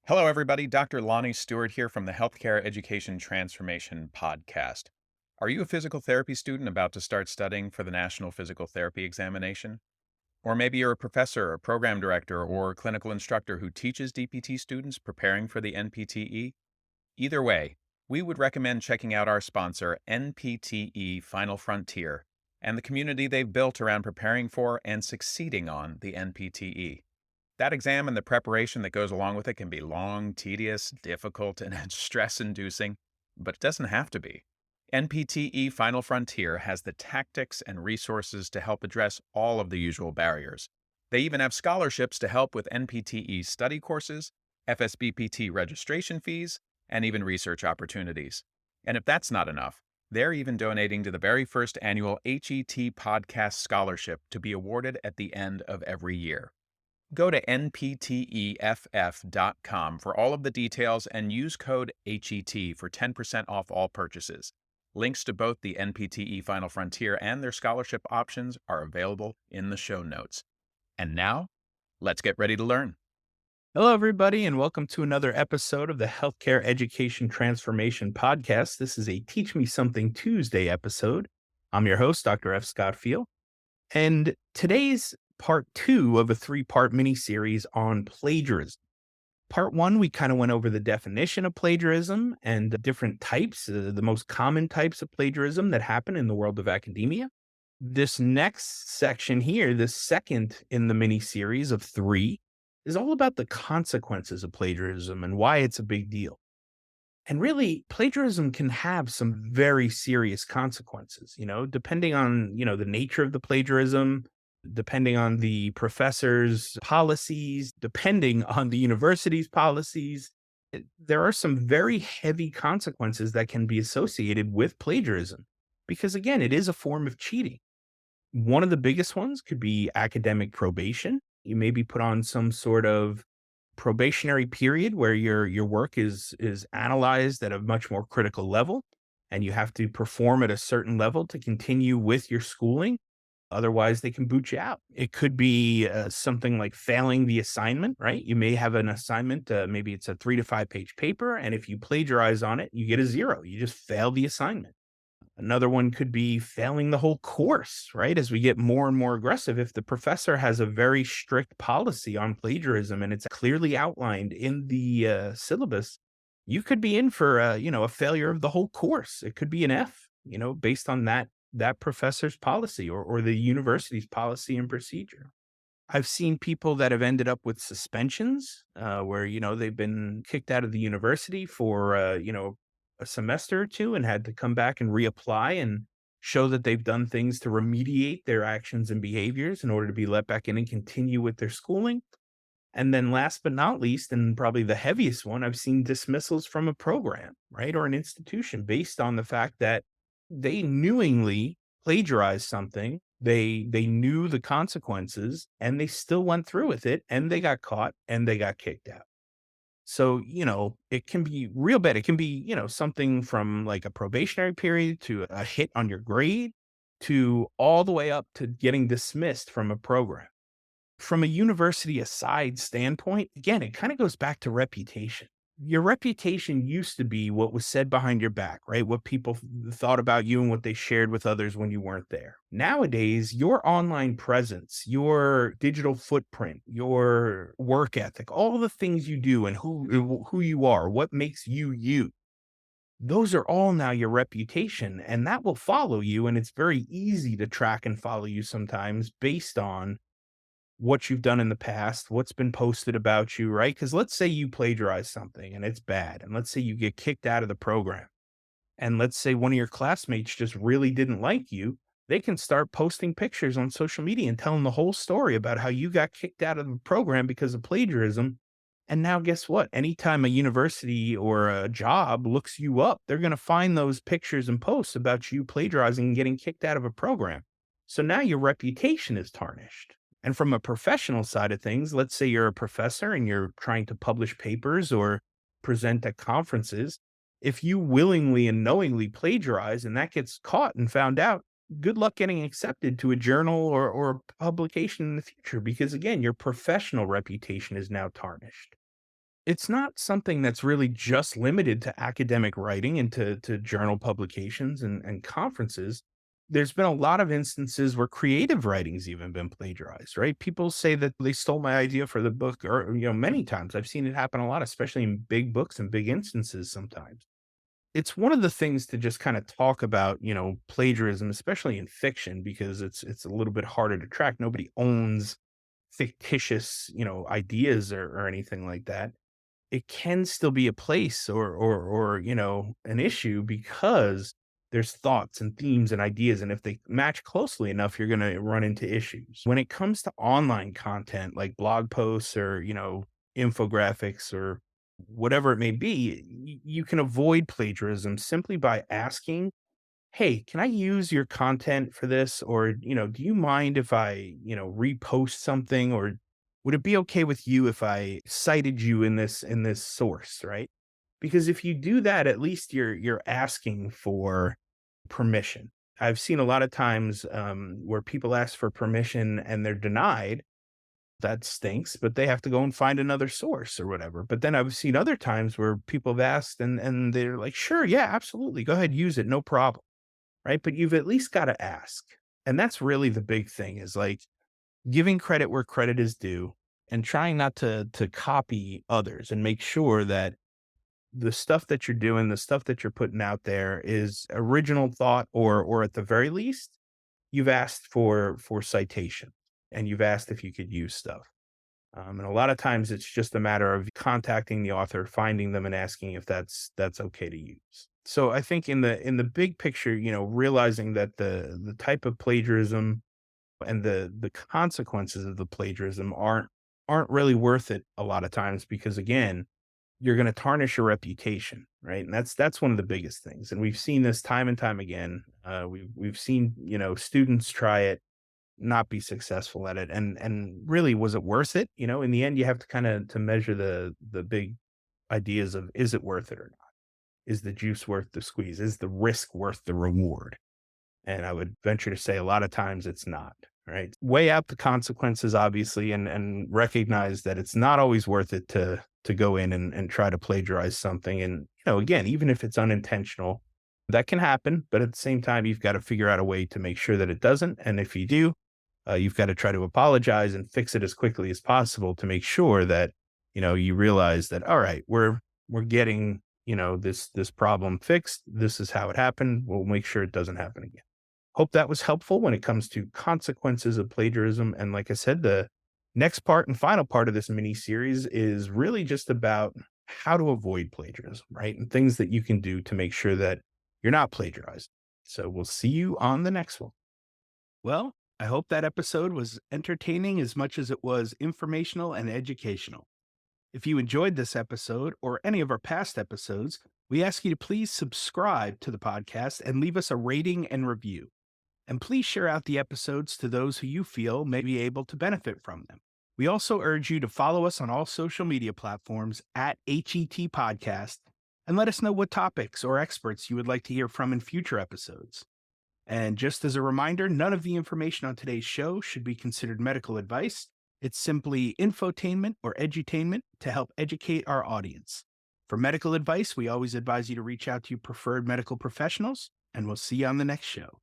Hello, everybody. Dr. Lonnie Stewart here from the Healthcare Education Transformation Podcast. Are you a physical therapy student about to start studying for the National Physical Therapy Examination? Or maybe you're a professor, a program director, or clinical instructor who teaches DPT students preparing for the NPTE? Either way, we would recommend checking out our sponsor, NPTE Final Frontier, and the community they've built around preparing for and succeeding on the NPTE. That exam and the preparation that goes along with it can be long, tedious, difficult, and stress inducing, but it doesn't have to be. NPTE Final Frontier has the tactics and resources to help address all of the usual barriers. They even have scholarships to help with NPTE study courses, FSBPT registration fees, and even research opportunities. And if that's not enough, they're even donating to the very first annual HET Podcast Scholarship to be awarded at the end of every year. Go to npteff.com for all of the details and use code HET for 10% off all purchases. Links to both the NPTE Final Frontier and their scholarship options are available in the show notes. And now, let's get ready to learn. Hello, everybody, and welcome to another episode of the Healthcare Education Transformation Podcast. This is a Teach Me Something Tuesday episode. I'm your host, Dr. F. Scott Feil, and today's part 2 of a 3-part mini-series on plagiarism. Part 1, we kind of went over the definition of plagiarism and the different types, the most common types of plagiarism that happen in the world of academia. This next section here, the second in the mini-series of 3, is all about the consequences of plagiarism and why it's a big deal. And really, plagiarism can have some very serious consequences, depending on, the nature of the plagiarism, depending on the professor's policies, depending on the university's policies. There are some very heavy consequences that can be associated with plagiarism because, again, it is a form of cheating. One of the biggest ones could be academic probation. You may be put on some sort of probationary period where your work is analyzed at a much more critical level, and you have to perform at a certain level to continue with your schooling. Otherwise, they can boot you out. It could be something like failing the assignment, right? You may have an assignment, maybe it's a 3 to 5 page paper, and if you plagiarize on it, you get a 0. You just fail the assignment. Another one could be failing the whole course, right? As we get more and more aggressive, if the professor has a very strict policy on plagiarism and it's clearly outlined in the syllabus, you could be in for a failure of the whole course. It could be an F, based on that professor's policy or the university's policy and procedure. I've seen people that have ended up with suspensions, where, they've been kicked out of the university for, a semester or 2 and had to come back and reapply and show that they've done things to remediate their actions and behaviors in order to be let back in and continue with their schooling. And then last but not least, and probably the heaviest one, I've seen dismissals from a program, right, or an institution based on the fact that they knowingly plagiarized something. They knew the consequences and they still went through with it and they got caught and they got kicked out. So, it can be real bad. It can be, something from like a probationary period to a hit on your grade to all the way up to getting dismissed from a program. From a university aside standpoint, again, it kind of goes back to reputation. Your reputation used to be what was said behind your back, right? What people thought about you and what they shared with others when you weren't there. Nowadays, your online presence, your digital footprint, your work ethic, all the things you do and who you are, what makes you you. Those are all now your reputation, and that will follow you. And it's very easy to track and follow you sometimes based on what you've done in the past, what's been posted about you, right? Because let's say you plagiarize something and it's bad, and let's say you get kicked out of the program, and let's say one of your classmates just really didn't like you, they can start posting pictures on social media and telling the whole story about how you got kicked out of the program because of plagiarism. And now, guess what? Anytime a university or a job looks you up, they're going to find those pictures and posts about you plagiarizing and getting kicked out of a program. So now your reputation is tarnished. And from a professional side of things, let's say you're a professor and you're trying to publish papers or present at conferences. If you willingly and knowingly plagiarize and that gets caught and found out, good luck getting accepted to a journal or a publication in the future because, again, your professional reputation is now tarnished. It's not something that's really just limited to academic writing and to journal publications and conferences. There's been a lot of instances where creative writing's even been plagiarized, right? People say that they stole my idea for the book, or many times I've seen it happen a lot, especially in big books and big instances sometimes. It's one of the things to just kind of talk about, plagiarism, especially in fiction, because it's a little bit harder to track. Nobody owns fictitious, ideas or anything like that. It can still be a place or an issue because there's thoughts and themes and ideas, and if they match closely enough, you're gonna run into issues. When it comes to online content like blog posts or, infographics or whatever it may be, you can avoid plagiarism simply by asking, "Hey, can I use your content for this?" Or, "Do you mind if I, repost something? Or would it be okay with you if I cited you in this source?" Right? Because if you do that, at least you're asking for permission. I've seen a lot of times where people ask for permission and they're denied. That stinks, but they have to go and find another source or whatever. But then I've seen other times where people have asked and they're like, "Sure, yeah, absolutely. Go ahead, use it, no problem." Right? But you've at least gotta ask. And that's really the big thing, is like giving credit where credit is due and trying not to copy others, and make sure that the stuff that you're doing, the stuff that you're putting out there is original thought, or at the very least, you've asked for citation and you've asked if you could use stuff. And a lot of times it's just a matter of contacting the author, finding them and asking if that's okay to use. So I think in the big picture, realizing that the type of plagiarism and the consequences of the plagiarism aren't really worth it a lot of times, because again, you're going to tarnish your reputation, right? And that's one of the biggest things. And we've seen this time and time again. We've seen, students try it, not be successful at it, and really, was it worth it? In the end, you have to kind of to measure the big ideas of, is it worth it or not? Is the juice worth the squeeze? Is the risk worth the reward? And I would venture to say a lot of times it's not, right? Weigh out the consequences, obviously, and recognize that it's not always worth it to go in and try to plagiarize something. And, again, even if it's unintentional, that can happen. But at the same time, you've got to figure out a way to make sure that it doesn't. And if you do, you've got to try to apologize and fix it as quickly as possible to make sure that, you realize that, all right, we're getting, this problem fixed. This is how it happened. We'll make sure it doesn't happen again. Hope that was helpful when it comes to consequences of plagiarism. And like I said, the next part and final part of this mini series is really just about how to avoid plagiarism, right? And things that you can do to make sure that you're not plagiarizing. So we'll see you on the next one. Well, I hope that episode was entertaining as much as it was informational and educational. If you enjoyed this episode or any of our past episodes, we ask you to please subscribe to the podcast and leave us a rating and review. And please share out the episodes to those who you feel may be able to benefit from them. We also urge you to follow us on all social media platforms at HET Podcast, and let us know what topics or experts you would like to hear from in future episodes. And just as a reminder, none of the information on today's show should be considered medical advice. It's simply infotainment or edutainment to help educate our audience. For medical advice, we always advise you to reach out to your preferred medical professionals, and we'll see you on the next show.